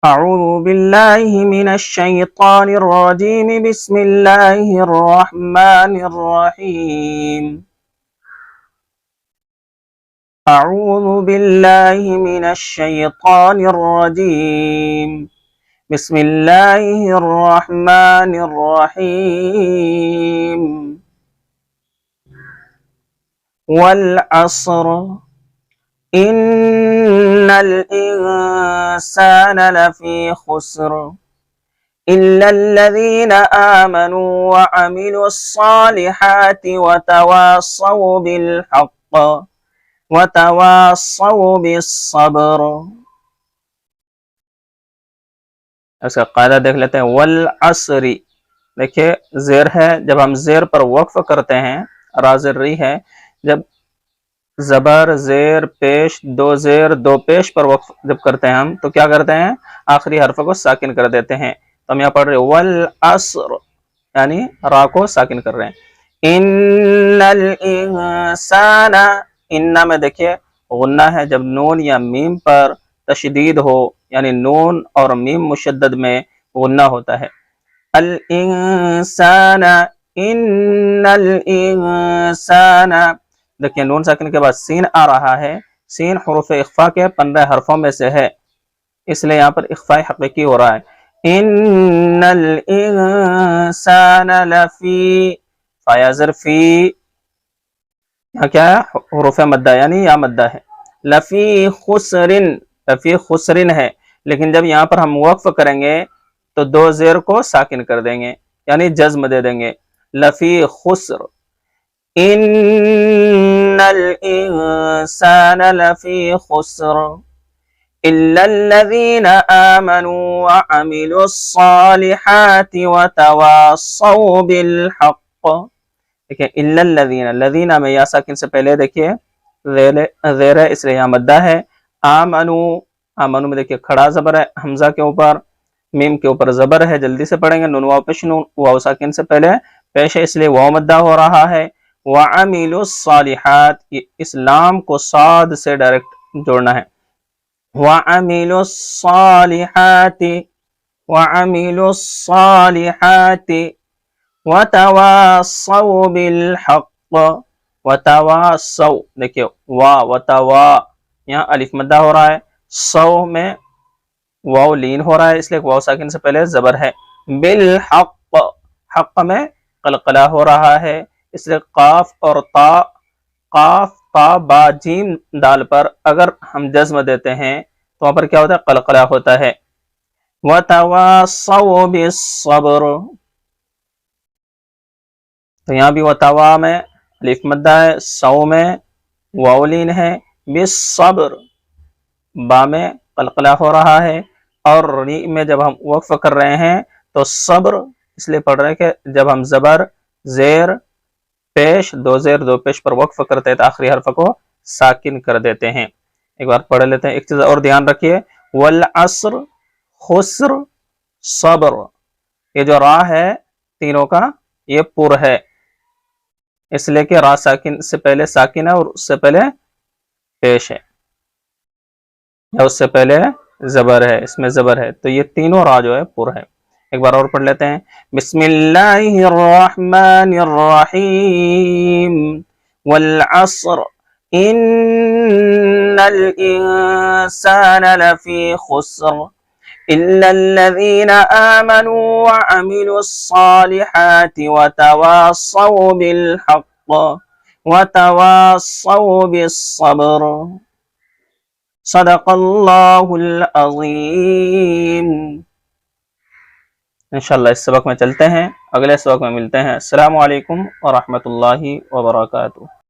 أعوذ بالله من الشيطان الرجيم بسم الله الرحمن الرحيم أعوذ بالله من الشيطان الرجيم بسم الله الرحمن الرحيم والعصر إن الإنسان لفي خسر إلا الذين آمنوا وعملوا الصالحات وتواصوا بالحق وتواصوا بالصبر. اس کا قاعدہ دیکھ لیتے ہیں. والعصر، دیکھیں زیر ہے، جب ہم زیر پر وقف کرتے ہیں، رازر ری ہے، جب زبر زیر پیش دو زیر دو پیش پر وقف جب کرتے ہیں ہم، تو کیا کرتے ہیں؟ آخری حرف کو ساکن کر دیتے ہیں. تو ہم یہاں پڑھ رہے ہیں والعصر، یعنی را کو ساکن کر رہے ہیں. ان الانسان، ان میں دیکھیے غنہ ہے، جب نون یا میم پر تشدید ہو، یعنی نون اور میم مشدد میں غنہ ہوتا ہے. الانسان، ان الانسان، دیکھیں نون ساکن کے بعد سین آ رہا ہے. سین حروف اخفا کے 15 حرفوں میں سے ہے، اس لیے یہاں پر اخفاء حقیقی ہو رہا ہے. ان الانسان لفی، فایا ظرفی، یہاں کیا ہے؟ حروف مدہ، یعنی یا مدہ ہے. لفی خسرن، لفی خسرن ہے، لیکن جب یہاں پر ہم وقف کریں گے تو دو زیر کو ساکن کر دیں گے، یعنی جزم دے دیں گے. لفی خسر، ان الانسان لفی خسر الا الذين آمنوا وعملوا الصالحات وتواصوا بالحق. دیکھیں الا الذين، الذين میں یا ساکن سے پہلے دیکھیے زیر ہے، اس لیے یہاں مدہ ہے. آمنو، آمنو میں دیکھیے کھڑا زبر ہے حمزہ کے اوپر، میم کے اوپر زبر ہے، جلدی سے پڑھیں گے. نون واو پیش، نون واو ساکن سے پہلے پیش ہے، اس لیے واو مدہ ہو رہا ہے. وعملوا الصالحات، اس لام کو صاد سے ڈائریکٹ جوڑنا ہے. وعملوا الصالحات، وعملوا الصالحات وتواصوا بالحق، وتواصوا، دیکھیے وا وتوا، یہاں الف مدہ ہو رہا ہے. سو میں واو لین ہو رہا ہے، اس لیے واو ساکن سے پہلے زبر ہے. بالحق، حق میں قلقلہ ہو رہا ہے، اس لیے قاف اور تا، قاف تا با جیم دال پر اگر ہم جزم دیتے ہیں تو وہاں پر کیا ہوتا ہے؟ قلقلہ ہوتا ہے. وتواصوا بالصبر، تو یہاں بھی وتوا میں الف مدہ ہے، سو میں واو لین ہے. بالصبر، با میں قلقلہ ہو رہا ہے. اور ری میں جب ہم وقف کر رہے ہیں تو صبر اس لیے پڑھ رہے ہیں کہ جب ہم زبر زیر پیش دو زیر دو پیش پر وقف کرتے ہیں تو آخری حرف کو ساکن کر دیتے ہیں. ایک بار پڑھ لیتے ہیں. ایک چیز اور دھیان رکھیے، والعصر خسر صبر، یہ جو را ہے تینوں کا یہ پر ہے، اس لیے کہ را ساکن سے پہلے ساکن ہے اور اس سے پہلے پیش ہے، یا اس سے پہلے زبر ہے، اس میں زبر ہے، تو یہ تینوں را جو ہے پر ہے. ایک بار اور پڑھ لیتے ہیں. بسم اللہ الرحمن الرحیم والعصر ان الانسان لفی خسر الا الذين آمنوا وعملوا الصالحات وتواصوا بالحق وتواصوا بالصبر. صدق اللہ العظیم. انشاءاللہ اس سبق میں چلتے ہیں، اگلے سبق میں ملتے ہیں. السلام علیکم ورحمۃ اللہ وبرکاتہ.